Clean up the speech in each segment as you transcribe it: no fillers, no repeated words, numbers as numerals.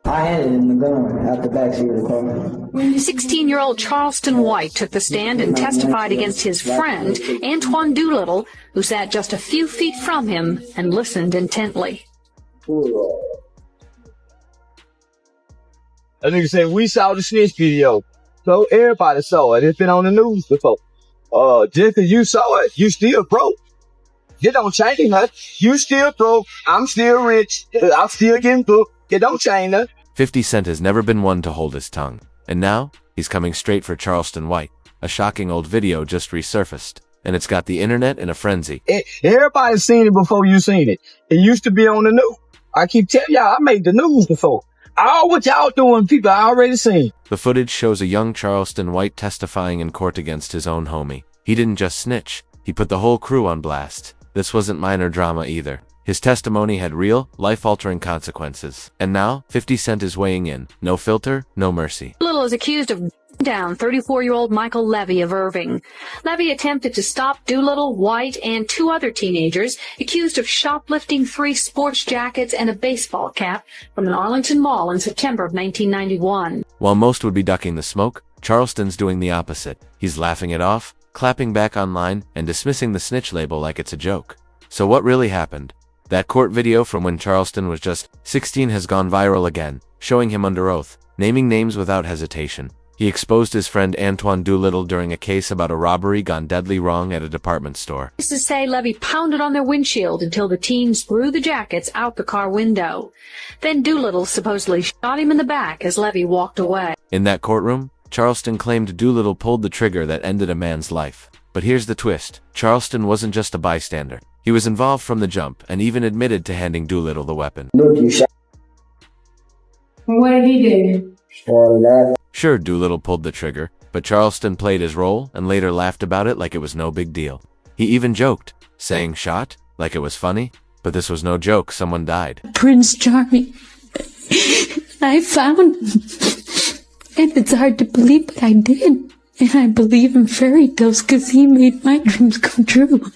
I handed him the gun out the backseat of the car. 16-year-old Charleston White took the stand and testified against his friend, Antoine Doolittle, who sat just a few feet from him and listened intently. That nigga said, we saw the Snitch video. So everybody saw it. It's been on the news before. Just because you saw it, you still broke. It don't change nothing. You still broke. I'm still rich. I'm still getting booked. It don't change nothing. 50 Cent has never been one to hold his tongue. And now, he's coming straight for Charleston White. A shocking old video just resurfaced. And it's got the internet in a frenzy. Everybody's seen it before you seen it. It used to be on the news. I keep telling y'all, I made the news before. All what y'all doing, people I already seen. The footage shows a young Charleston White testifying in court against his own homie. He didn't just snitch. He put the whole crew on blast. This wasn't minor drama either. His testimony had real, life-altering consequences. And now, 50 Cent is weighing in. No filter, no mercy. Little is accused of down 34-year-old Michael Levy of Irving. Levy attempted to stop Doolittle, White, and 2 other teenagers accused of shoplifting 3 sports jackets and a baseball cap from an Arlington mall in September of 1991. While most would be ducking the smoke, Charleston's doing the opposite. He's laughing it off, clapping back online, and dismissing the snitch label like it's a joke. So what really happened? That court video from when Charleston was just 16 has gone viral again, showing him under oath, naming names without hesitation. He exposed his friend Antoine Doolittle during a case about a robbery gone deadly wrong at a department store. This is to say Levy pounded on their windshield until the teens threw the jackets out the car window. Then Doolittle supposedly shot him in the back as Levy walked away. In that courtroom, Charleston claimed Doolittle pulled the trigger that ended a man's life. But here's the twist. Charleston wasn't just a bystander. He was involved from the jump and even admitted to handing Doolittle the weapon. Look, you shot. What did he do? Sure, Doolittle pulled the trigger, but Charleston played his role and later laughed about it like it was no big deal. He even joked, saying shot, like it was funny, but this was no joke, someone died. Prince Charming. I found him. And it's hard to believe, but I did. And I believe in fairy tales because he made my dreams come true.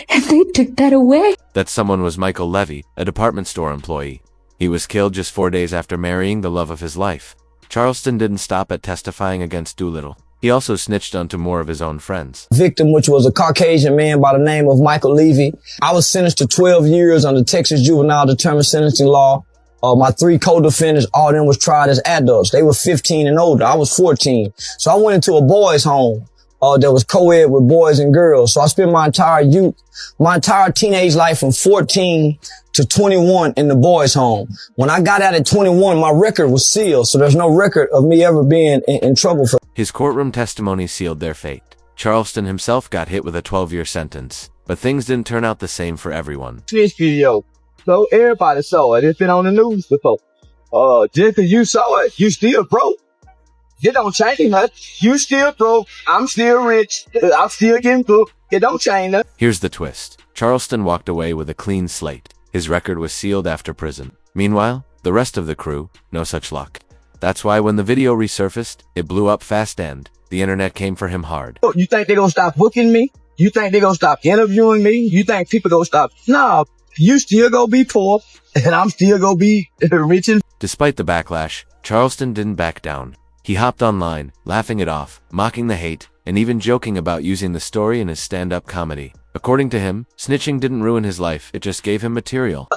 And they took that away. That someone was Michael Levy, a department store employee. He was killed just 4 days after marrying the love of his life. Charleston didn't stop at testifying against Doolittle. He also snitched onto more of his own friends. Victim, which was a Caucasian man by the name of Michael Levy. I was sentenced to 12 years under Texas juvenile determined sentencing law. My 3 co-defendants, all of them was tried as adults. They were 15 and older. I was 14. So I went into a boys' home that was co-ed with boys and girls. So I spent my entire youth, my entire teenage life from 14 to 21 in the boys' home. When I got out at 21, my record was sealed. So there's no record of me ever being in trouble for. His courtroom testimony sealed their fate. Charleston himself got hit with a 12-year sentence. But things didn't turn out the same for everyone. Snitch video. So everybody saw it. It's been on the news before. Just because you saw it, you still broke. It don't change nothing. You still broke. I'm still rich. I'm still getting booked. It don't change nothing. Here's the twist. Charleston walked away with a clean slate. His record was sealed after prison. Meanwhile, the rest of the crew, no such luck. That's why when the video resurfaced, it blew up fast and the internet came for him hard. You think they're gonna stop booking me? You think they're gonna stop interviewing me? You think people gonna stop? Nah. You still gonna be poor, and I'm still gonna be rich and... Despite the backlash, Charleston didn't back down. He hopped online, laughing it off, mocking the hate, and even joking about using the story in his stand-up comedy. According to him, snitching didn't ruin his life, it just gave him material.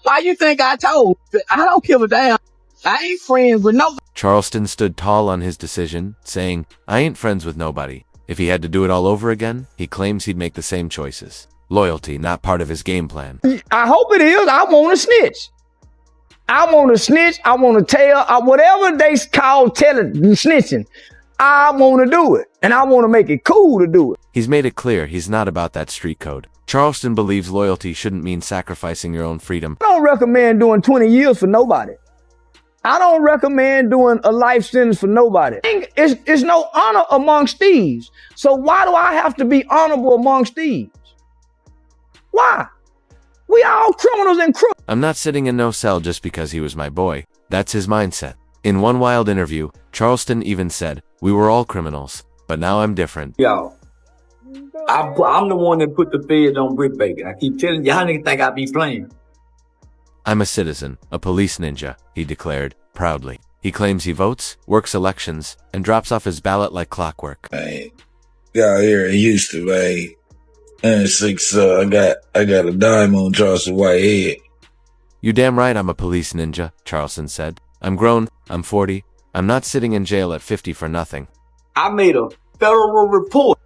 Why you think I told? I don't give a damn. I ain't friends with nobody. Charleston stood tall on his decision, saying, I ain't friends with nobody. If he had to do it all over again, he claims he'd make the same choices. Loyalty, not part of his game plan. I hope it is. I want to snitch. I want to snitch. I want to tell. Whatever they call telling, snitching, I want to do it. And I want to make it cool to do it. He's made it clear he's not about that street code. Charleston believes loyalty shouldn't mean sacrificing your own freedom. I don't recommend doing 20 years for nobody. I don't recommend doing a life sentence for nobody. It's no honor amongst thieves. So why do I have to be honorable amongst thieves? Why? We all criminals and crooks. I'm not sitting in no cell just because he was my boy. That's his mindset. In one wild interview, Charleston even said, we were all criminals, but now I'm different. Yo, I'm the one that put the feds on brick bacon. I keep telling you, y'all niggas think I be playing. I'm a citizen, a police ninja, he declared, proudly. He claims he votes, works elections, and drops off his ballot like clockwork. Man, got here in Houston, man. And I got a dime on Charleston White head. You damn right I'm a police ninja, Charleston said. I'm grown, I'm 40, I'm not sitting in jail at 50 for nothing. I made a federal report.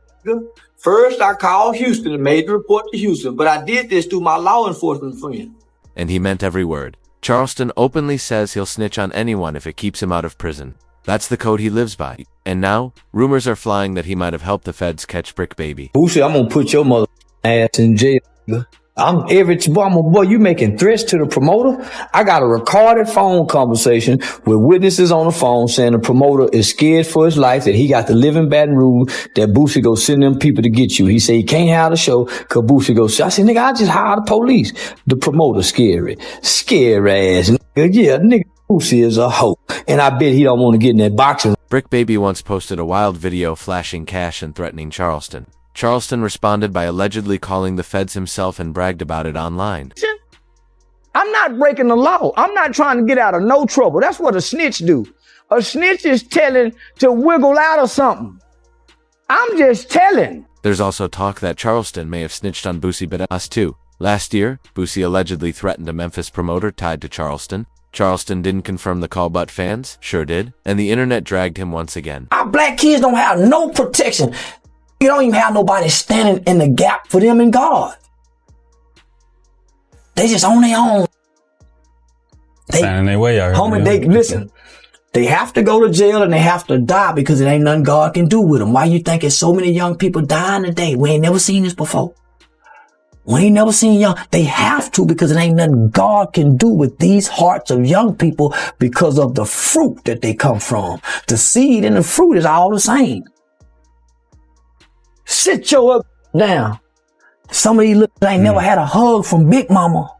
First, I called Houston and made the report to Houston, but I did this through my law enforcement friend. And he meant every word. Charleston openly says he'll snitch on anyone if it keeps him out of prison. That's the code he lives by. And now, rumors are flying that he might have helped the feds catch Brick Baby. Boosie, I'm gonna put your mother ass in jail. Boy, you making threats to the promoter? I got a recorded phone conversation with witnesses on the phone saying the promoter is scared for his life, that he got to live in Baton Rouge, that Boosie go send them people to get you. He said he can't have the show because Boosie goes, I said, nigga, I just hired the police. The promoter scary ass nigga. Yeah, nigga, Boosie is a hoe. And I bet he don't want to get in that boxing. Brick Baby once posted a wild video flashing cash and threatening Charleston. Charleston responded by allegedly calling the feds himself and bragged about it online. I'm not breaking the law. I'm not trying to get out of no trouble. That's what a snitch do. A snitch is telling to wiggle out of something. I'm just telling. There's also talk that Charleston may have snitched on Boosie but us too. Last year, Boosie allegedly threatened a Memphis promoter tied to Charleston. Charleston didn't confirm the call, but fans sure did, and the internet dragged him once again. Our black kids don't have no protection. You don't even have nobody standing in the gap for them and God. They just on their own. Standing their way out here. Homie, listen. They have to go to jail and they have to die because it ain't nothing God can do with them. Why you think there's so many young people dying today? We ain't never seen this before. We ain't never seen young. They have to because it ain't nothing God can do with these hearts of young people because of the fruit that they come from. The seed and the fruit is all the same. Sit your up down. Some of these little ain't never had a hug from Big Mama.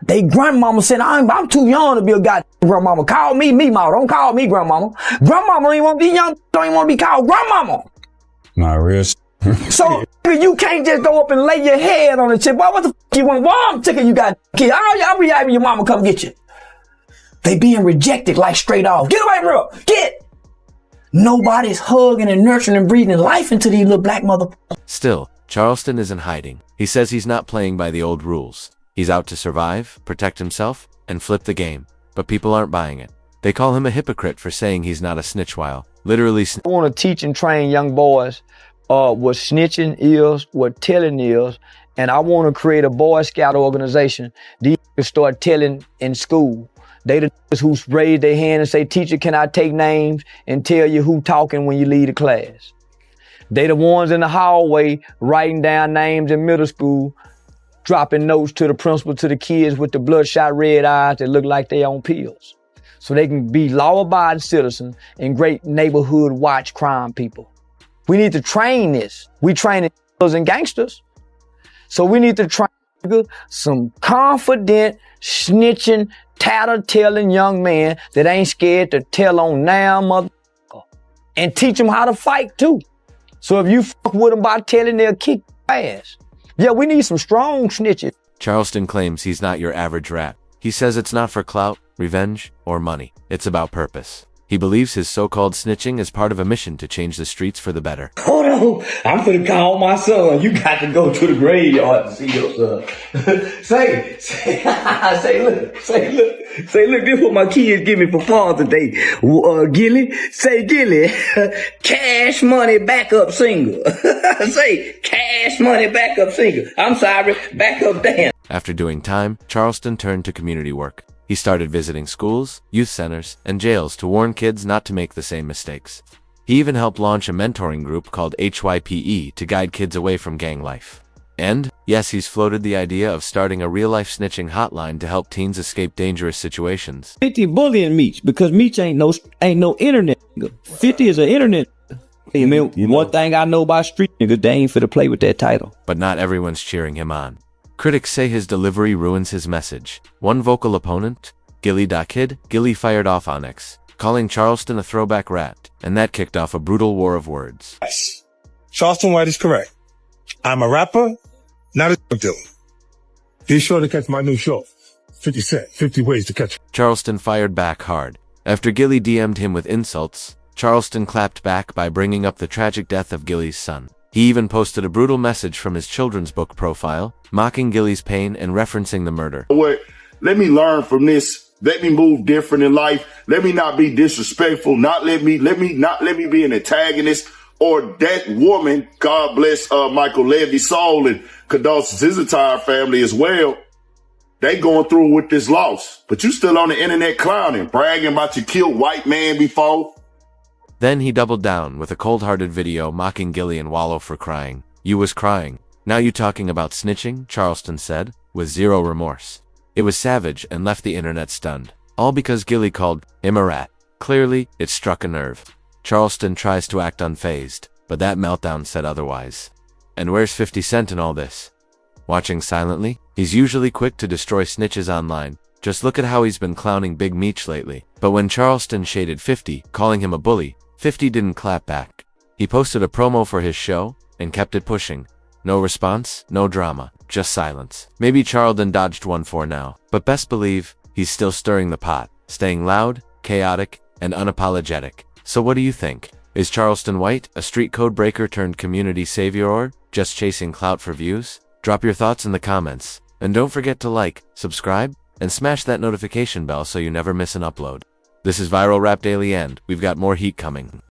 They grandmama said, I'm too young to be a goddamn grandmama. Call me Mama. Don't call me grandmama. Grandmama don't even want to be young. Don't even want to be called grandmama. Not real. So you can't just go up and lay your head on the chip. Boy, what the fuck you want? Why I'm ticket you got kid? I'll be having your mama come get you. They being rejected like straight off. Get away from her. Get. Nobody's hugging and nurturing and breathing life into these little black mother. Still, Charleston isn't hiding. He says he's not playing by the old rules. He's out to survive, protect himself, and flip the game. But people aren't buying it. They call him a hypocrite for saying he's not a snitch while literally I want to teach and train young boys what snitching is, what telling is, and I want to create a Boy Scout organization. These start telling in school. They the who raise their hand and say, teacher, can I take names and tell you who talking when you leave the class? They the ones in the hallway writing down names in middle school, dropping notes to the principal, to the kids with the bloodshot red eyes that look like they on pills. So they can be law-abiding citizens and great neighborhood watch crime people. We need to train this. We train killers and gangsters. So we need to train some confident, snitching, tatter-telling young man that ain't scared to tell on now, motherfucker. And teach them how to fight too. So if you fuck with them by telling, they'll kick your ass. Yeah, we need some strong snitches. Charleston claims he's not your average rat. He says it's not for clout, revenge, or money. It's about purpose. He believes his so-called snitching is part of a mission to change the streets for the better. Hold on, I'm finna call my son. You got to go to the graveyard to see your son. say, look, this what my kids give me for Father's Day. Gilly, say Gilly, cash money backup single. Say, cash money backup single. I'm sorry, backup dance. After doing time, Charleston turned to community work. He started visiting schools, youth centers, and jails to warn kids not to make the same mistakes. He even helped launch a mentoring group called HYPE to guide kids away from gang life. And, yes, he's floated the idea of starting a real-life snitching hotline to help teens escape dangerous situations. 50 bullying Meech because Meech ain't no internet nigga. 50 is an internet. I mean, one thing I know about street niggas, they ain't finna play with that title. But not everyone's cheering him on. Critics say his delivery ruins his message. One vocal opponent, Gilly.Kid, Gilly fired off Onyx, calling Charleston a throwback rat, and that kicked off a brutal war of words. Yes. Charleston White is correct. I'm a rapper, not a drug dealer. Be sure to catch my new show, 50 Cent, 50 ways to catch. Charleston fired back hard. After Gilly DM'd him with insults, Charleston clapped back by bringing up the tragic death of Gilly's son. He even posted a brutal message from his children's book profile, mocking Gilly's pain and referencing the murder. What? Let me learn from this. Let me move different in life. Let me not be disrespectful. Let me be an antagonist. Or that woman, God bless Michael Levy's soul and condolences his entire family as well. They going through with this loss. But you still on the internet clowning, bragging about you killed white man before. Then he doubled down with a cold-hearted video mocking Gilly and Wallow for crying. You was crying. Now you talking about snitching, Charleston said, with zero remorse. It was savage and left the internet stunned. All because Gilly called him a rat. Clearly, it struck a nerve. Charleston tries to act unfazed, but that meltdown said otherwise. And where's 50 Cent in all this? Watching silently? He's usually quick to destroy snitches online. Just look at how he's been clowning Big Meech lately. But when Charleston shaded 50, calling him a bully, 50 didn't clap back. He posted a promo for his show and kept it pushing. No response, no drama, just silence. Maybe Charleston dodged one for now, but best believe he's still stirring the pot, staying loud, chaotic, and unapologetic. So what do you think? Is Charleston White a street code breaker turned community savior or just chasing clout for views? Drop your thoughts in the comments. And don't forget to like, subscribe, and smash that notification bell so you never miss an upload. This is Viral Rap Daily and we've got more heat coming.